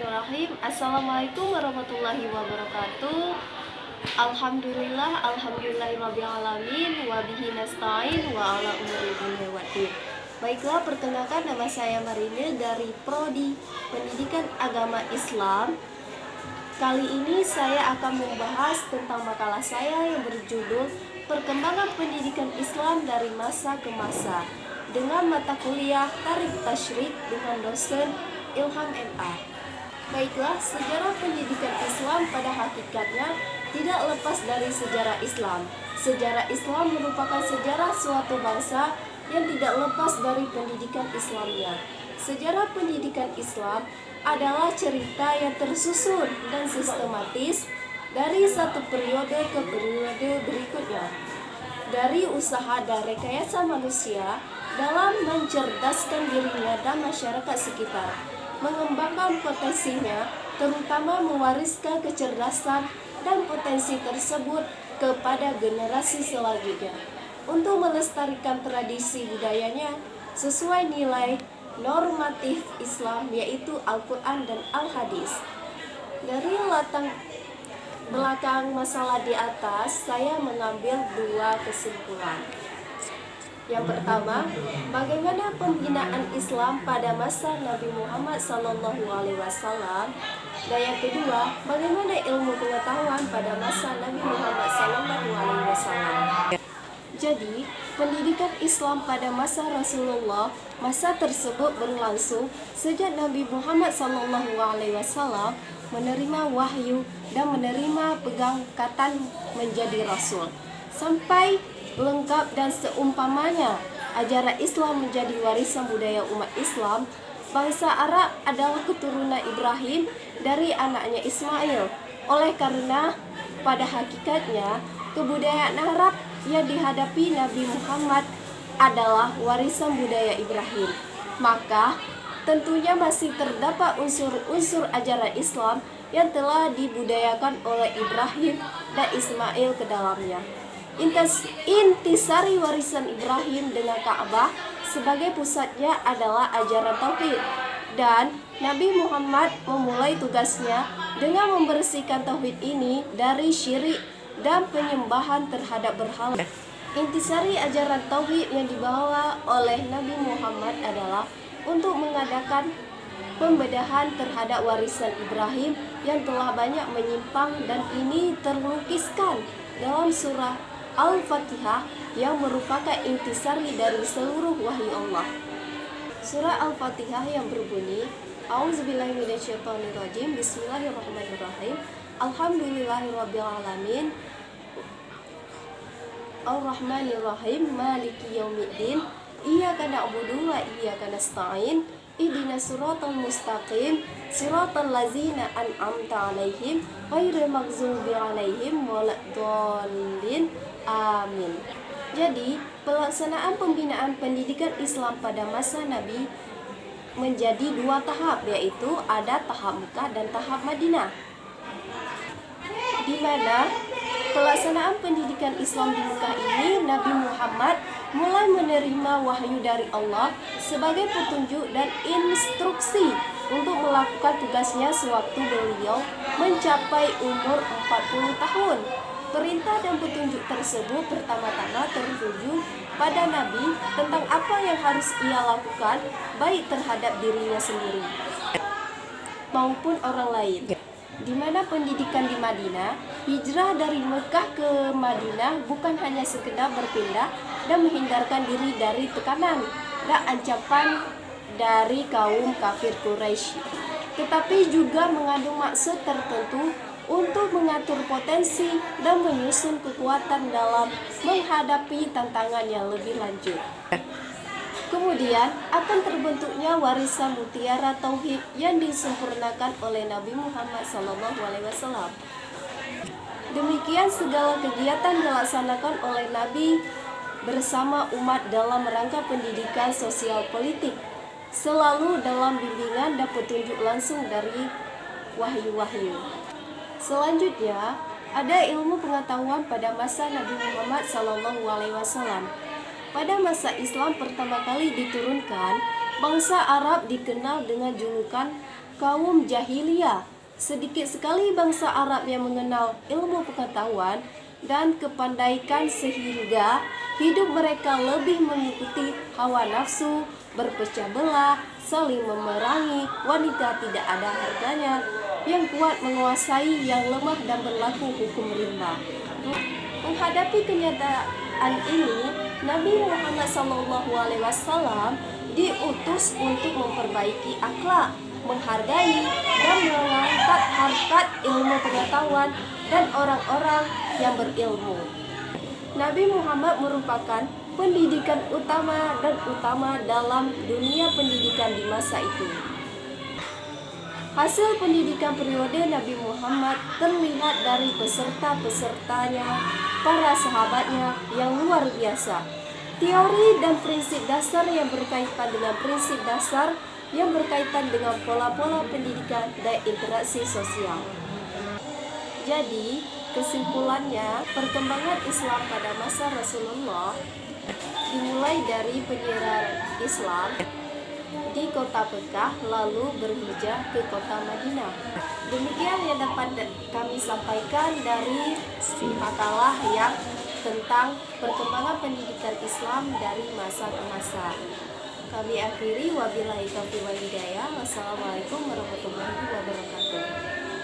Bismillahirrahmanirrahim. Assalamualaikum warahmatullahi wabarakatuh. Alhamdulillahirrabbilalamin. Wabihi nasta'in wa ala umuri dunya waddin. Baiklah, perkenalkan nama saya Marine dari Prodi Pendidikan Agama Islam. Kali ini saya akan membahas tentang makalah saya yang berjudul Perkembangan Pendidikan Islam dari Masa ke Masa dengan mata kuliah Tarikh Tasyrik dengan dosen Ilham MA. Baiklah, sejarah pendidikan Islam pada hakikatnya tidak lepas dari sejarah Islam. Sejarah Islam merupakan sejarah suatu bangsa yang tidak lepas dari pendidikan Islamnya. Sejarah pendidikan Islam adalah cerita yang tersusun dan sistematis dari satu periode ke periode berikutnya. Dari usaha dan rekayasa manusia dalam mencerdaskan dirinya dan masyarakat sekitar, mengembangkan potensinya, terutama mewariskan kecerdasan dan potensi tersebut kepada generasi selanjutnya untuk melestarikan tradisi budayanya sesuai nilai normatif Islam, yaitu Al-Quran dan Al-Hadis. Dari latar belakang masalah di atas, saya mengambil dua kesimpulan. Yang pertama, bagaimana pembinaan Islam pada masa Nabi Muhammad SAW, dan yang kedua, bagaimana ilmu pengetahuan pada masa Nabi Muhammad SAW. Jadi, pendidikan Islam pada masa Rasulullah, masa tersebut berlangsung sejak Nabi Muhammad SAW menerima wahyu dan menerima pengangkatan menjadi Rasul, sampai lengkap dan seumpamanya ajaran Islam menjadi warisan budaya umat Islam. Bangsa Arab adalah keturunan Ibrahim dari anaknya Ismail. Oleh karena pada hakikatnya kebudayaan Arab yang dihadapi Nabi Muhammad adalah warisan budaya Ibrahim, maka tentunya masih terdapat unsur-unsur ajaran Islam yang telah dibudayakan oleh Ibrahim dan Ismail ke dalamnya. Intisari warisan Ibrahim dengan Ka'bah sebagai pusatnya adalah ajaran tauhid, dan Nabi Muhammad memulai tugasnya dengan membersihkan tauhid ini dari syirik dan penyembahan terhadap berhala. Intisari ajaran tauhid yang dibawa oleh Nabi Muhammad adalah untuk mengadakan pembedahan terhadap warisan Ibrahim yang telah banyak menyimpang, dan ini terlukiskan dalam surah Al-Fatihah yang merupakan intisari dari seluruh wahyu Allah. Surah Al-Fatihah yang berbunyi, A'udzubillahiminasyaitonirrajim, Bismillahirrahmanirrahim, Alhamdulillahirrabbilalamin, Ar-Rahmanirrahim, Maliki yaumiddin, Iyyaka na'budu wa iyyaka nasta'in, Ihdinas siratal mustaqim, siratal ladzina an'amta 'alaihim, ghairil maghdubi 'alaihim waladdallin. Amin. Jadi, pelaksanaan pembinaan pendidikan Islam pada masa Nabi menjadi dua tahap, yaitu ada tahap Mekah dan tahap Madinah, di mana pelaksanaan pendidikan Islam di Mekah ini Nabi Muhammad mulai menerima wahyu dari Allah sebagai petunjuk dan instruksi untuk melakukan tugasnya sewaktu beliau mencapai umur 40 tahun. Perintah dan petunjuk tersebut pertama-tama tertuju pada Nabi tentang apa yang harus ia lakukan, baik terhadap dirinya sendiri maupun orang lain. Di mana pendidikan di Madinah, hijrah dari Mekah ke Madinah bukan hanya sekedar berpindah dan menghindarkan diri dari tekanan dan ancaman dari kaum kafir Quraisy, tetapi juga mengandung maksud tertentu untuk mengatur potensi dan menyusun kekuatan dalam menghadapi tantangan yang lebih lanjut. Kemudian akan terbentuknya warisan mutiara tauhid yang disempurnakan oleh Nabi Muhammad SAW. Demikian segala kegiatan dilaksanakan oleh Nabi bersama umat dalam rangka pendidikan sosial politik, selalu dalam bimbingan dan petunjuk langsung dari wahyu-wahyu. Selanjutnya, ada ilmu pengetahuan pada masa Nabi Muhammad SAW. Pada masa Islam pertama kali diturunkan, bangsa Arab dikenal dengan julukan kaum jahiliyah. Sedikit sekali bangsa Arab yang mengenal ilmu pengetahuan dan kepandaian sehingga hidup mereka lebih mengikuti hawa nafsu, berpecah belah, saling memerangi, wanita tidak ada harganya, yang kuat menguasai yang lemah dan berlaku hukum rimba. Menghadapi kenyataan ini, Nabi Muhammad SAW diutus untuk memperbaiki akhlak, menghargai dan mengangkat harkat ilmu pengetahuan dan orang-orang yang berilmu. Nabi Muhammad merupakan pendidikan utama dalam dunia pendidikan di masa itu. Hasil pendidikan periode Nabi Muhammad terlihat dari peserta-pesertanya, para sahabatnya yang luar biasa. Teori dan prinsip dasar yang berkaitan dengan prinsip dasar yang berkaitan dengan pola-pola pendidikan dan interaksi sosial. Jadi, kesimpulannya, perkembangan Islam pada masa Rasulullah dimulai dari penyebaran Islam di kota Mekah lalu berhijrah ke kota Madinah. Demikian yang dapat kami sampaikan dari makalah yang tentang perkembangan pendidikan Islam dari masa ke masa. Kami akhiri, wabillahi taufiq wal hidayah. Wassalamualaikum warahmatullahi wabarakatuh.